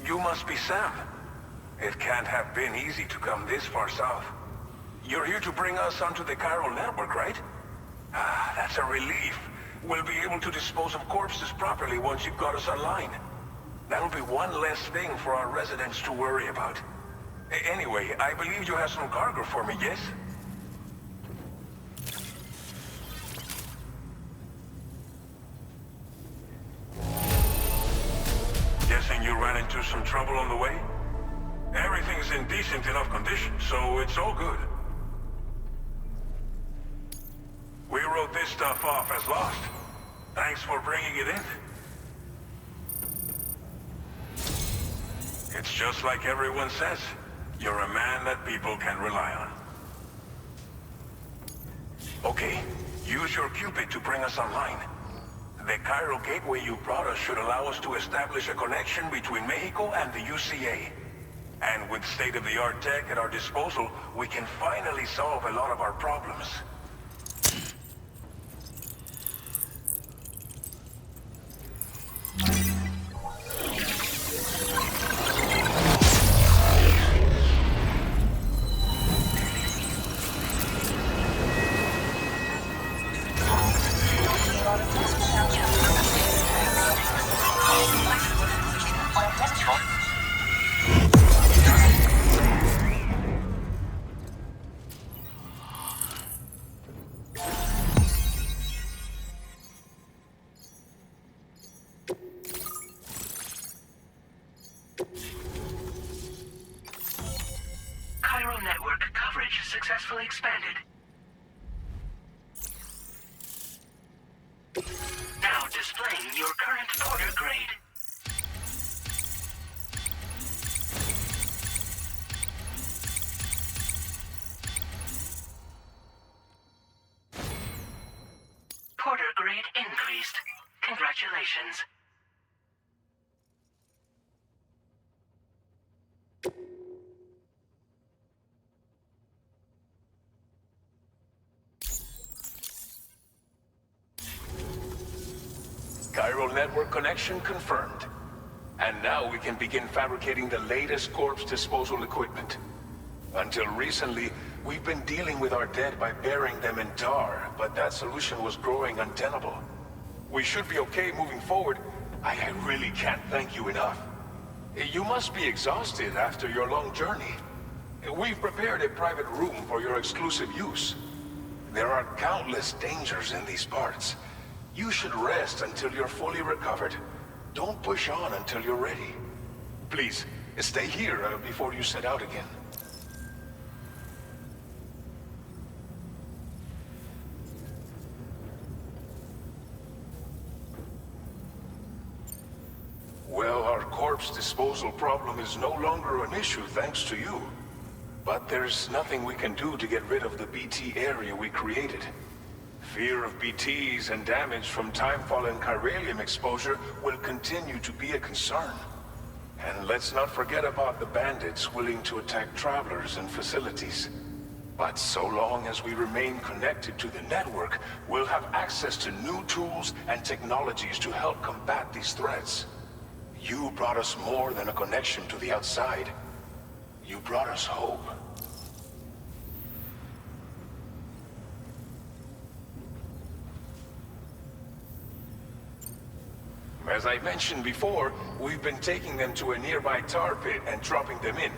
You must be Sam. It can't have been easy to come this far south. You're here to bring us onto the chiral network, right? Ah, that's a relief. We'll be able to dispose of corpses properly once you've got us online. That'll be one less thing for our residents to worry about. Anyway, I believe you have some cargo for me, yes? Guessing you ran into some trouble on the way? Everything's in decent enough condition, so it's all good. We wrote this stuff off as lost. Thanks for bringing it in. It's just like everyone says. You're a man that people can rely on. Okay, use your Cupid to bring us online. The chiral gateway you brought us should allow us to establish a connection between Mexico and the UCA. And with state-of-the-art tech at our disposal, we can finally solve a lot of our problems. Chiral network coverage successfully expanded. Now displaying your current Porter grade. Porter grade increased. Congratulations. Chiral network connection confirmed. And now we can begin fabricating the latest corpse disposal equipment. Until recently, we've been dealing with our dead by burying them in tar, but that solution was growing untenable. We should be okay moving forward. I really can't thank you enough. You must be exhausted after your long journey. We've prepared a private room for your exclusive use. There are countless dangers in these parts. You should rest until you're fully recovered. Don't push on until you're ready. Please, stay here before you set out again. Well, our corpse disposal problem is no longer an issue thanks to you. But there's nothing we can do to get rid of the BT area we created. Fear of BTs and damage from timefall and chiralium exposure will continue to be a concern. And let's not forget about the bandits willing to attack travelers and facilities. But so long as we remain connected to the network, we'll have access to new tools and technologies to help combat these threats. You brought us more than a connection to the outside. You brought us hope. As I mentioned before, we've been taking them to a nearby tar pit and dropping them in.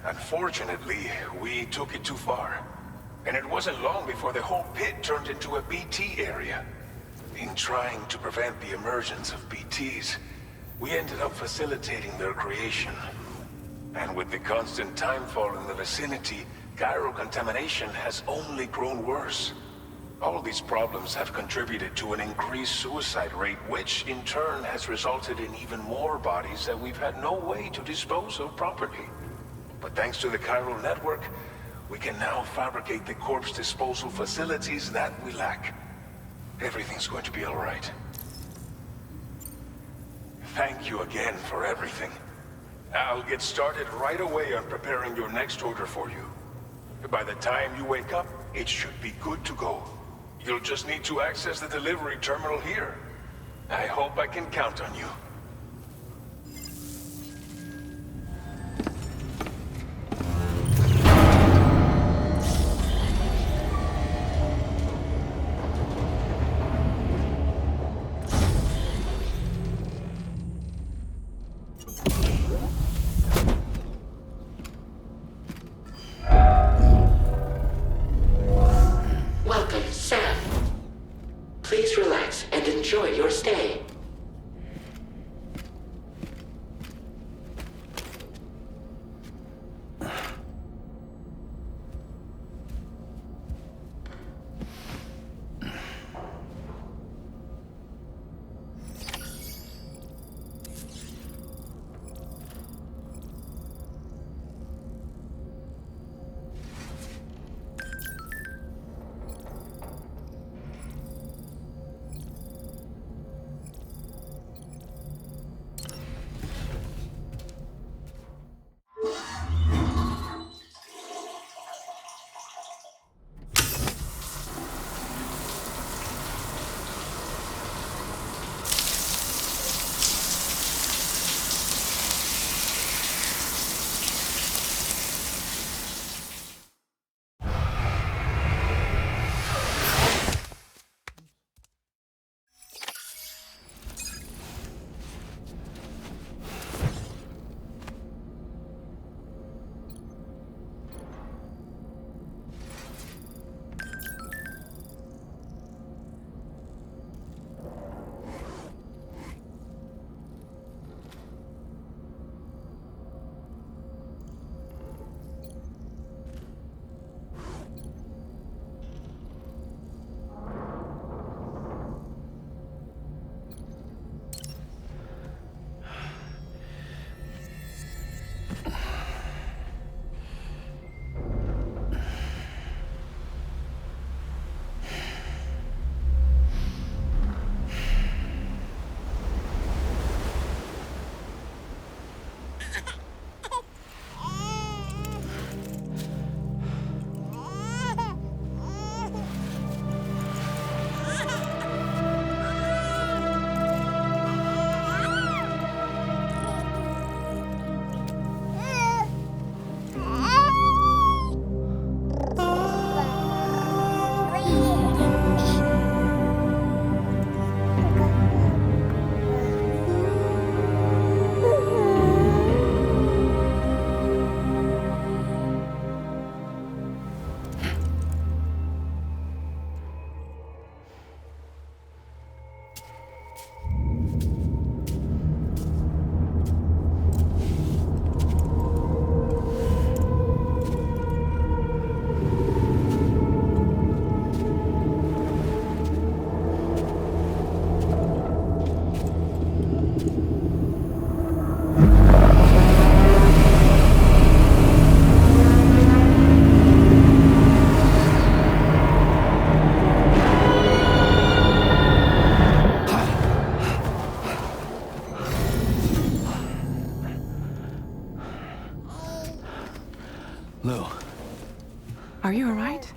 Unfortunately, we took it too far. And it wasn't long before the whole pit turned into a BT area. In trying to prevent the emergence of BTs, we ended up facilitating their creation. And with the constant timefall in the vicinity, chiral contamination has only grown worse. All these problems have contributed to an increased suicide rate, which in turn has resulted in even more bodies that we've had no way to dispose of properly. But thanks to the chiral network, we can now fabricate the corpse disposal facilities that we lack. Everything's going to be all right. Thank you again for everything. I'll get started right away on preparing your next order for you. By the time you wake up, it should be good to go. You'll just need to access the delivery terminal here. I hope I can count on you. Welcome, Sam. Please relax and enjoy your stay. Lou. Are you alright?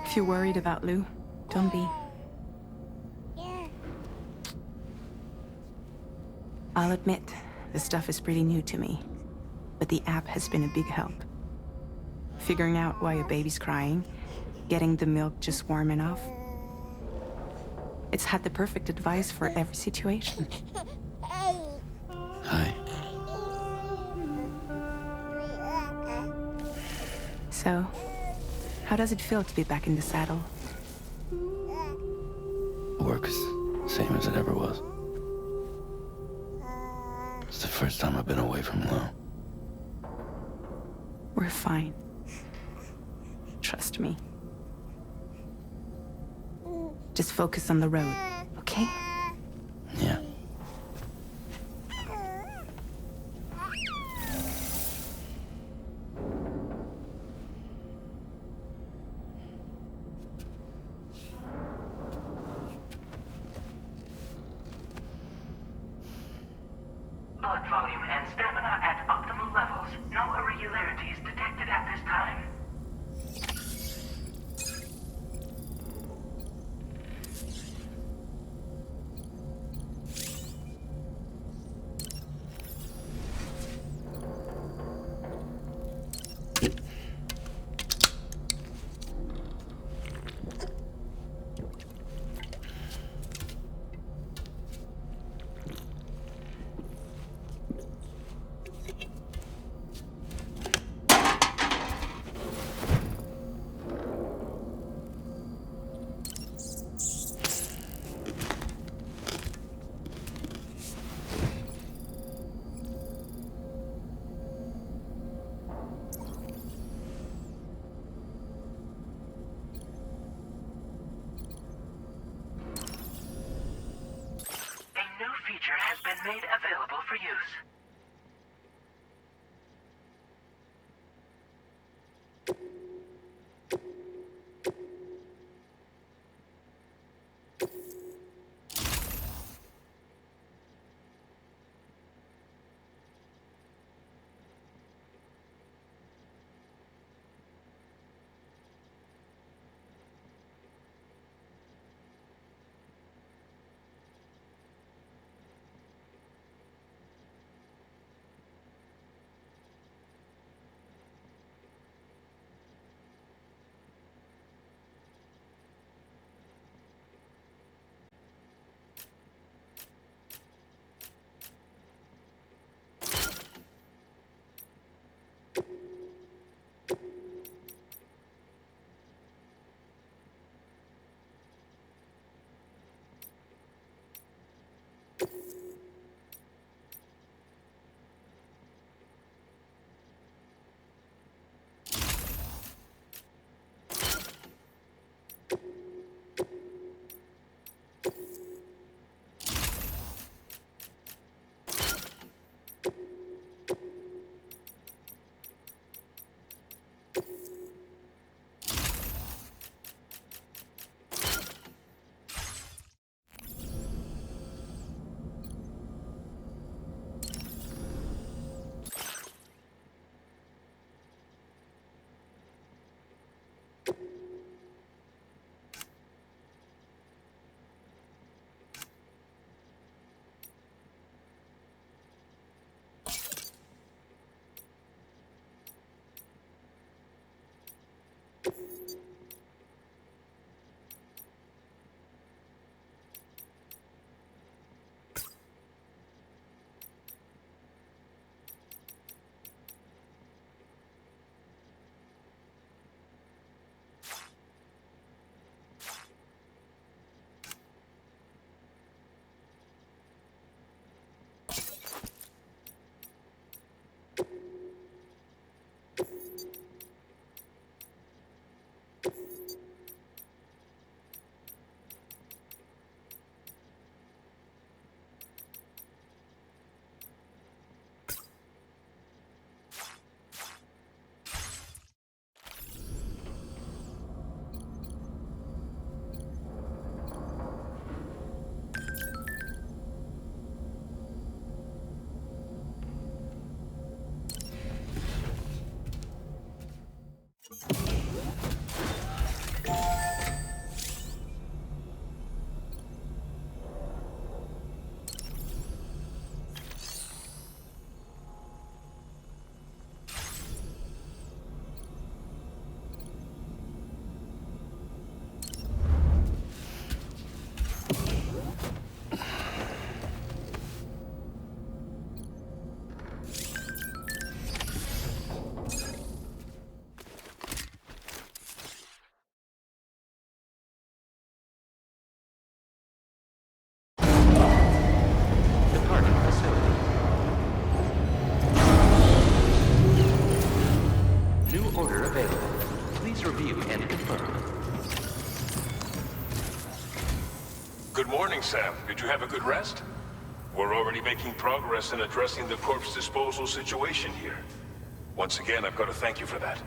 If you're worried about Lou, don't be. I'll admit, this stuff is pretty new to me, but the app has been a big help. Figuring out why a baby's crying, getting the milk just warm enough. It's had the perfect advice for every situation. Hi. So, how does it feel to be back in the saddle? Works same as it ever was. It's the first time I've been away from Lou. We're fine. Trust me. Just focus on the road, okay? Yeah. Blood volume and stamina at optimal levels. No irregularities detected at this time. Departing facility. New order available. Please review and confirm. Good morning, Sam. Did you have a good rest? We're already making progress in addressing the corpse disposal situation here. Once again, I've got to thank you for that.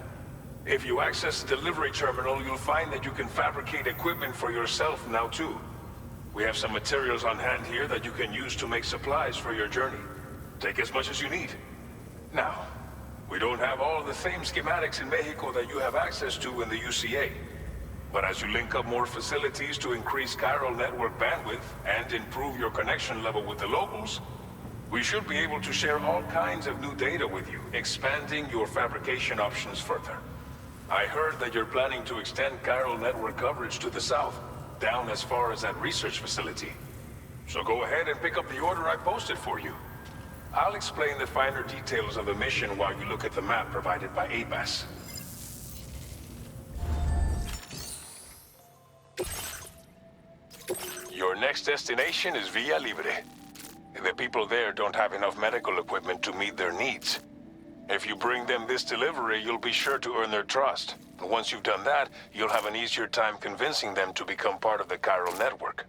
If you access the delivery terminal, you'll find that you can fabricate equipment for yourself now too. We have some materials on hand here that you can use to make supplies for your journey. Take as much as you need. Now, we don't have all the same schematics in Mexico that you have access to in the UCA. But as you link up more facilities to increase chiral network bandwidth and improve your connection level with the locals, we should be able to share all kinds of new data with you, expanding your fabrication options further. I heard that you're planning to extend chiral network coverage to the south, down as far as that research facility. So go ahead and pick up the order I posted for you. I'll explain the finer details of the mission while you look at the map provided by ABAS. Your next destination is Villa Libre. The people there don't have enough medical equipment to meet their needs. If you bring them this delivery, you'll be sure to earn their trust. And once you've done that, you'll have an easier time convincing them to become part of the chiral network.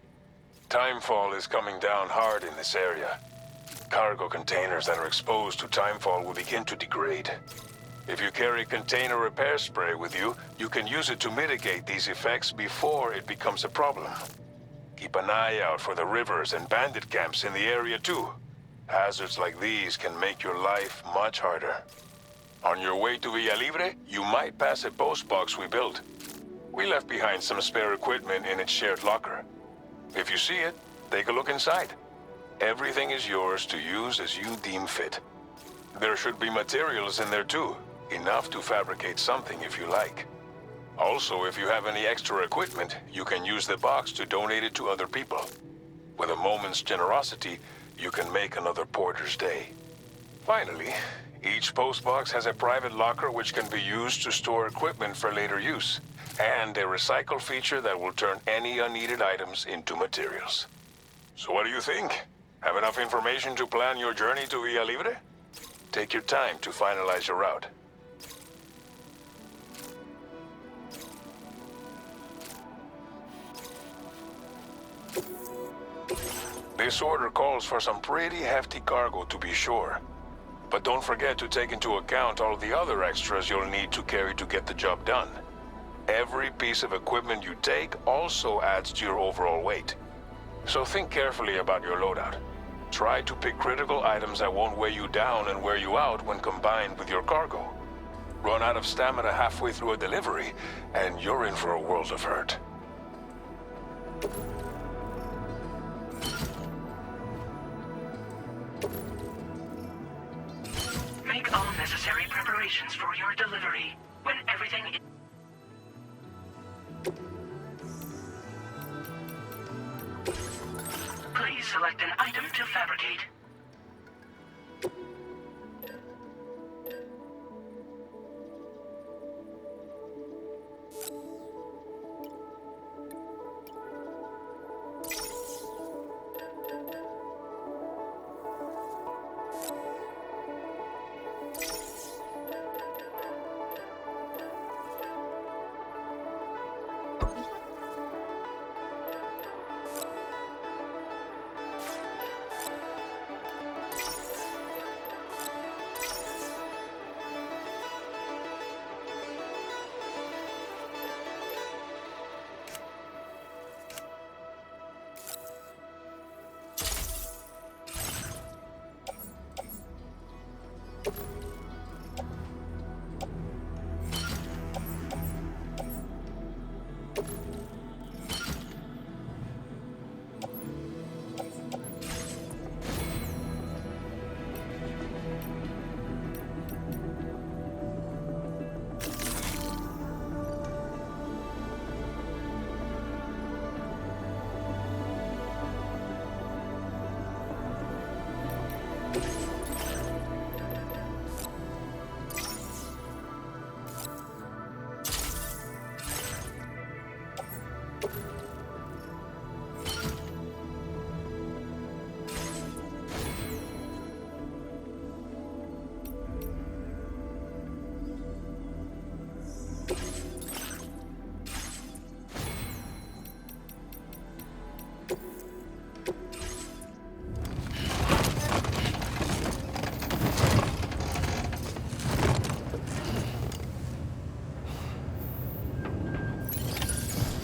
Timefall is coming down hard in this area. Cargo containers that are exposed to timefall will begin to degrade. If you carry container repair spray with you, you can use it to mitigate these effects before it becomes a problem. Keep an eye out for the rivers and bandit camps in the area too. Hazards like these can make your life much harder. On your way to Villa Libre, you might pass a post box we built. We left behind some spare equipment in its shared locker. If you see it, take a look inside. Everything is yours to use as you deem fit. There should be materials in there too, enough to fabricate something if you like. Also, if you have any extra equipment, you can use the box to donate it to other people. With a moment's generosity, you can make another porter's day. Finally, each postbox has a private locker which can be used to store equipment for later use, and a recycle feature that will turn any unneeded items into materials. So what do you think? Have enough information to plan your journey to Villa Libre? Take your time to finalize your route. This order calls for some pretty hefty cargo to be sure. But don't forget to take into account all the other extras you'll need to carry to get the job done. Every piece of equipment you take also adds to your overall weight. So think carefully about your loadout. Try to pick critical items that won't weigh you down and wear you out when combined with your cargo. Run out of stamina halfway through a delivery, and you're in for a world of hurt. Make all necessary preparations for your delivery. When everything is... Please select an item to fabricate.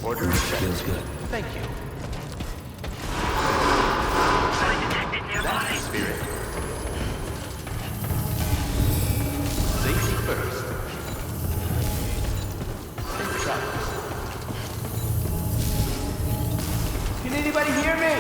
Order accepted. Feels good. Thank you. Sign detected nearby. That's the spirit. Safety first. Safe travels. Can anybody hear me?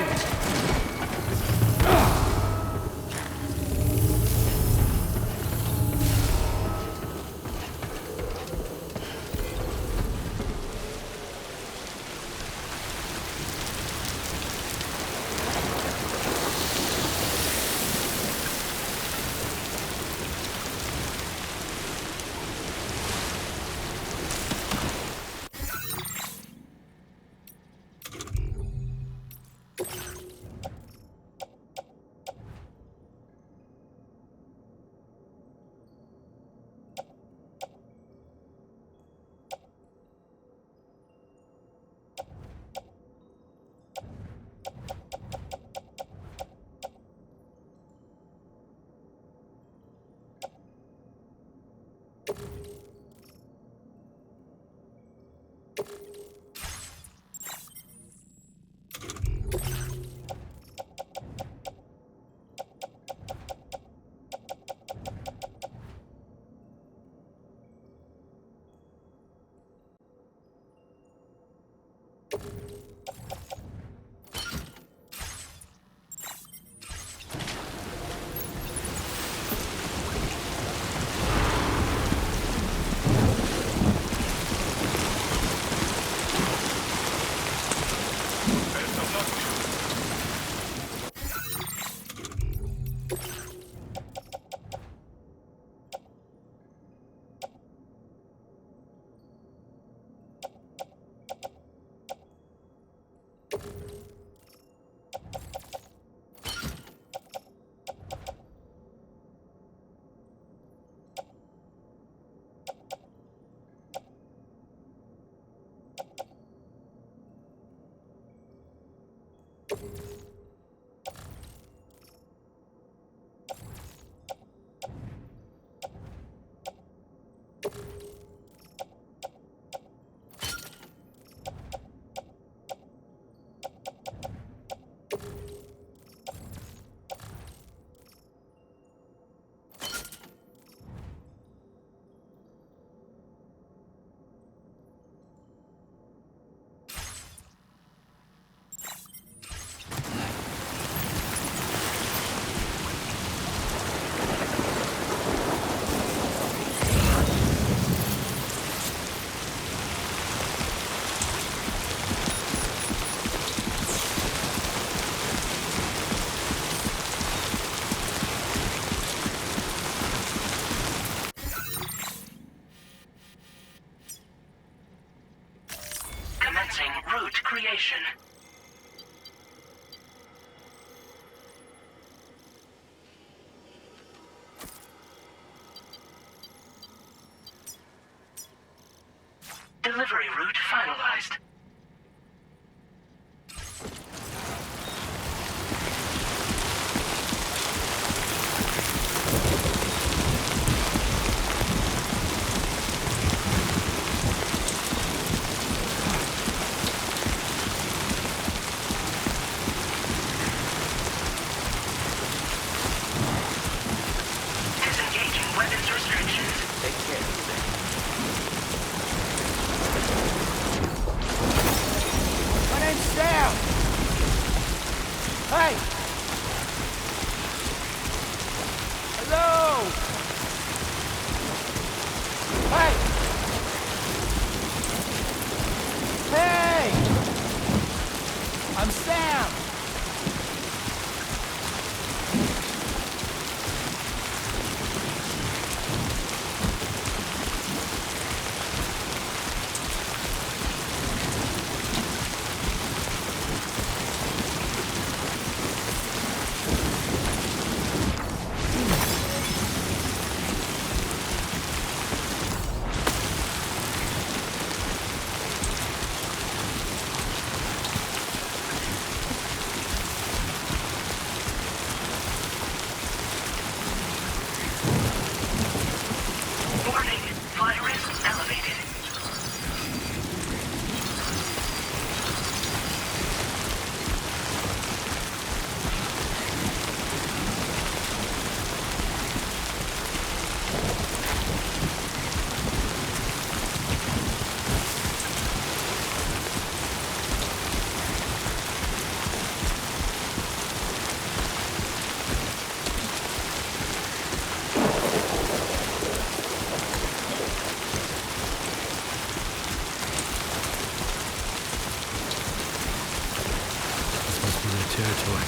Commencing route creation. Delivery route finalized. Disengaging weapons restrictions. Take care. My name's Sam! Hey! Hello! Hey! Hey! I'm Sam! Warning, flight risk elevated. Must be their territory.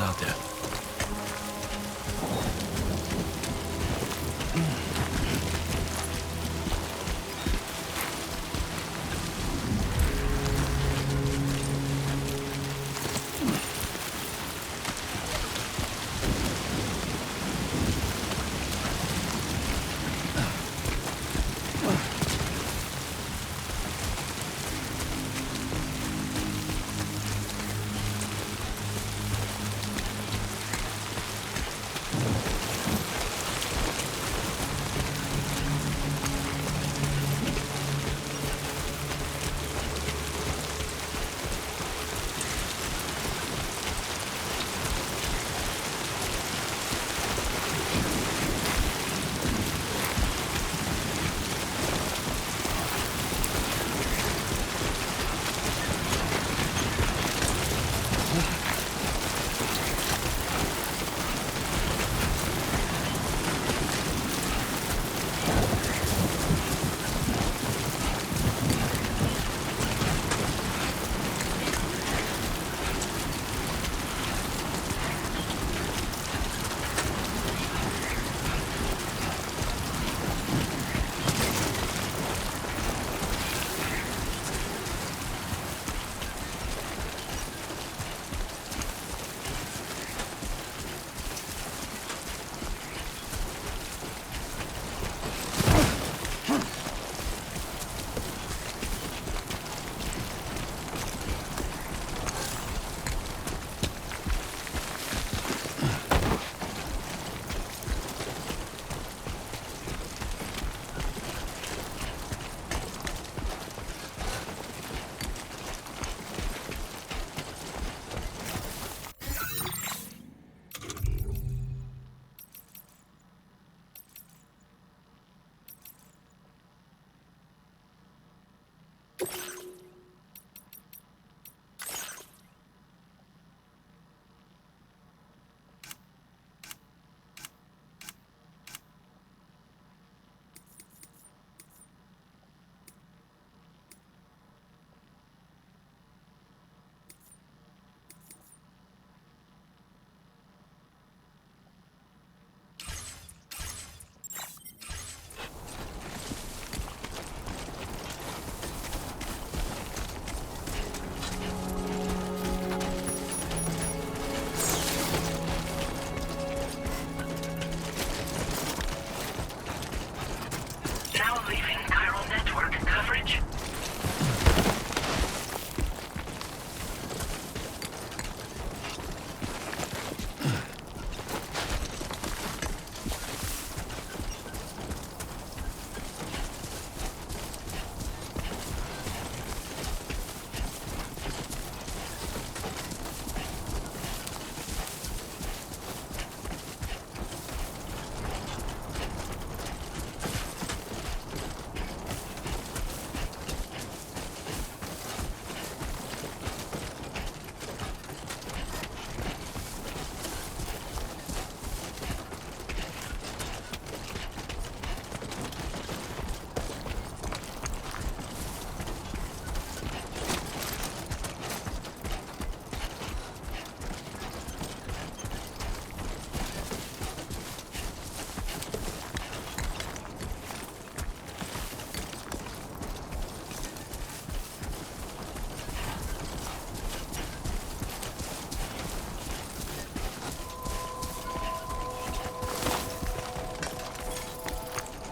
out there.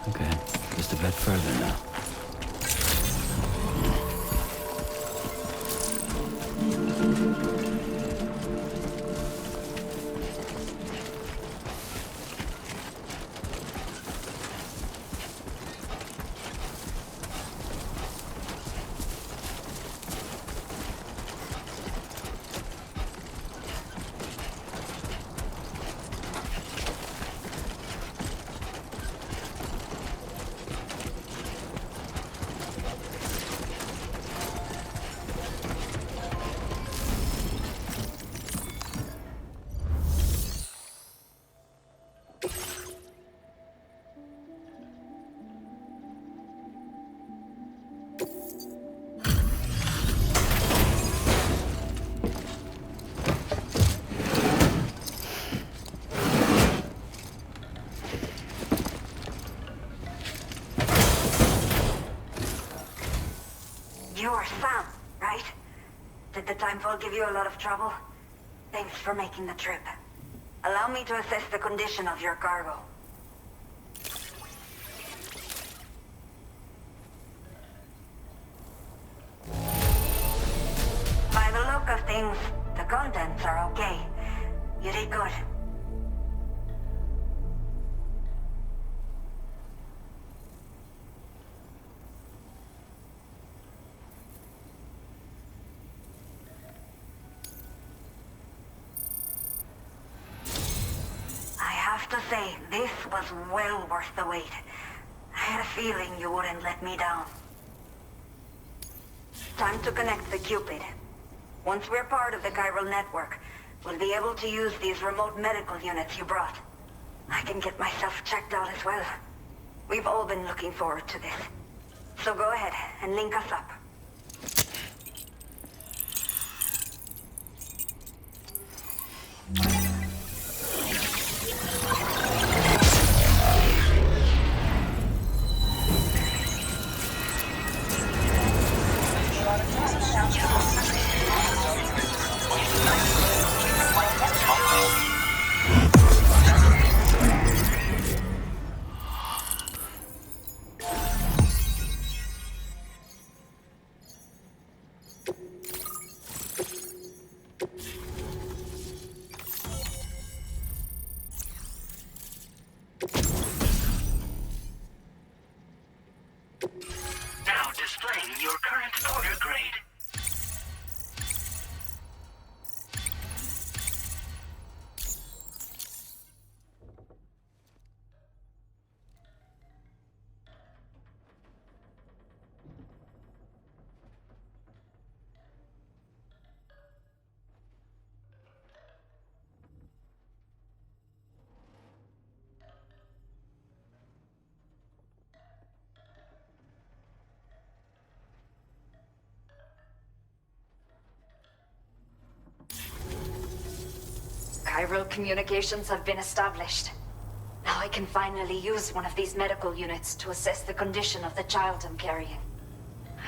Okay, just a bit further now. You're Sam, right? Did the timefall give you a lot of trouble? Thanks for making the trip. Allow me to assess the condition of your cargo. By the look of things, the contents are okay. You did good. To say, this was well worth the wait. I had a feeling you wouldn't let me down. Time to connect the Cupid. Once we're part of the chiral network, we'll be able to use these remote medical units you brought. I can get myself checked out as well. We've all been looking forward to this. So go ahead and link us up. Now displaying your current order grade. Chiral communications have been established. Now I can finally use one of these medical units to assess the condition of the child I'm carrying.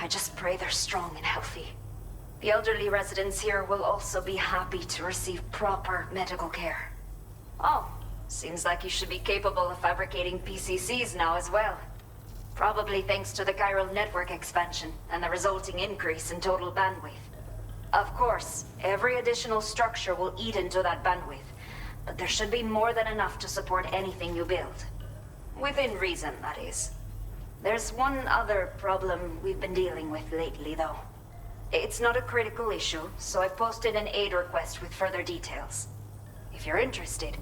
I just pray they're strong and healthy. The elderly residents here will also be happy to receive proper medical care. Oh, seems like you should be capable of fabricating PCCs now as well. Probably thanks to the chiral network expansion and the resulting increase in total bandwidth. Of course, every additional structure will eat into that bandwidth, but there should be more than enough to support anything you build. Within reason, that is. There's one other problem we've been dealing with lately, though. It's not a critical issue, so I've posted an aid request with further details. If you're interested,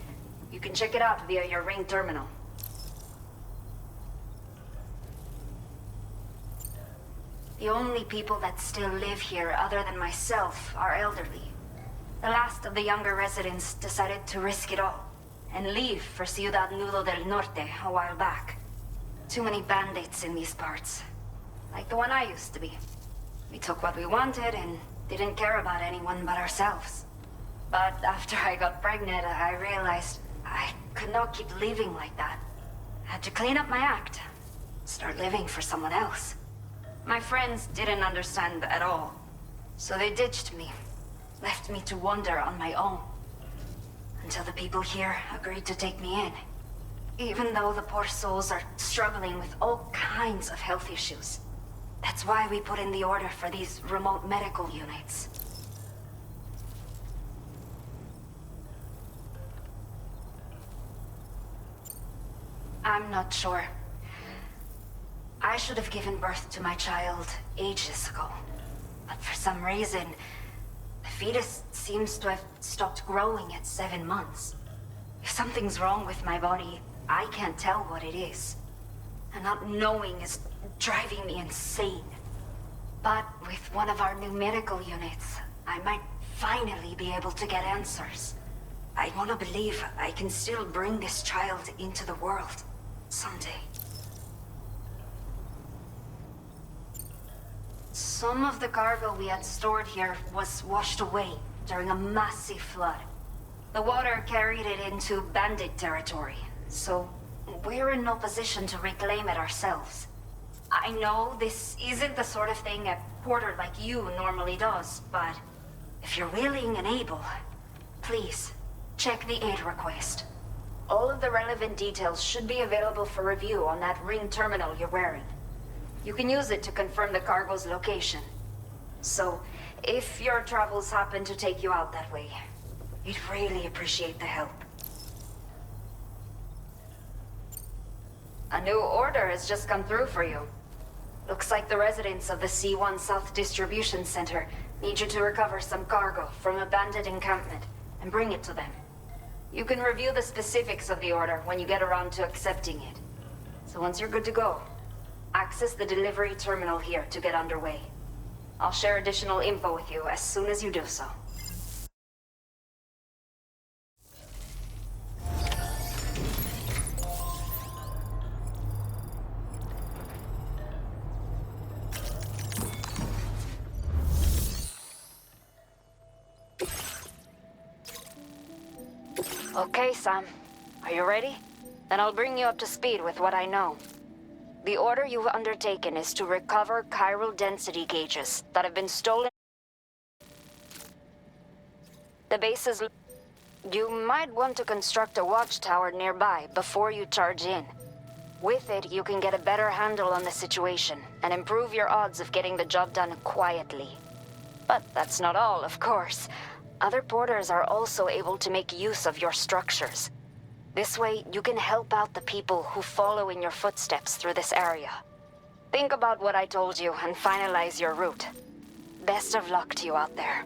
you can check it out via your Ring terminal. The only people that still live here other than myself are elderly. The last of the younger residents decided to risk it all and leave for Ciudad Nudo del Norte a while back. Too many bandits in these parts, like the one I used to be. We took what we wanted and didn't care about anyone but ourselves. But after I got pregnant, I realized I could not keep living like that. I had to clean up my act, start living for someone else. My friends didn't understand at all, so they ditched me, left me to wander on my own. Until the people here agreed to take me in. Even though the poor souls are struggling with all kinds of health issues. That's why we put in the order for these remote medical units. I'm not sure. I should have given birth to my child ages ago. But for some reason, the fetus seems to have stopped growing at 7 months. If something's wrong with my body, I can't tell what it is. And not knowing is driving me insane. But with one of our new medical units, I might finally be able to get answers. I want to believe I can still bring this child into the world someday. Some of the cargo we had stored here was washed away during a massive flood. The water carried it into bandit territory, so we're in no position to reclaim it ourselves. I know this isn't the sort of thing a porter like you normally does, but if you're willing and able, please, check the aid request. All of the relevant details should be available for review on that ring terminal you're wearing. You can use it to confirm the cargo's location. So, if your travels happen to take you out that way, we'd really appreciate the help. A new order has just come through for you. Looks like the residents of the C1 South Distribution Center need you to recover some cargo from a bandit encampment and bring it to them. You can review the specifics of the order when you get around to accepting it. So once you're good to go, access the delivery terminal here to get underway. I'll share additional info with you as soon as you do so. Okay, Sam. Are you ready? Then I'll bring you up to speed with what I know. The order you've undertaken is to recover chiral density gauges that have been stolen. The base is... You might want to construct a watchtower nearby before you charge in. With it, you can get a better handle on the situation and improve your odds of getting the job done quietly. But that's not all, of course. Other porters are also able to make use of your structures. This way, you can help out the people who follow in your footsteps through this area. Think about what I told you and finalize your route. Best of luck to you out there.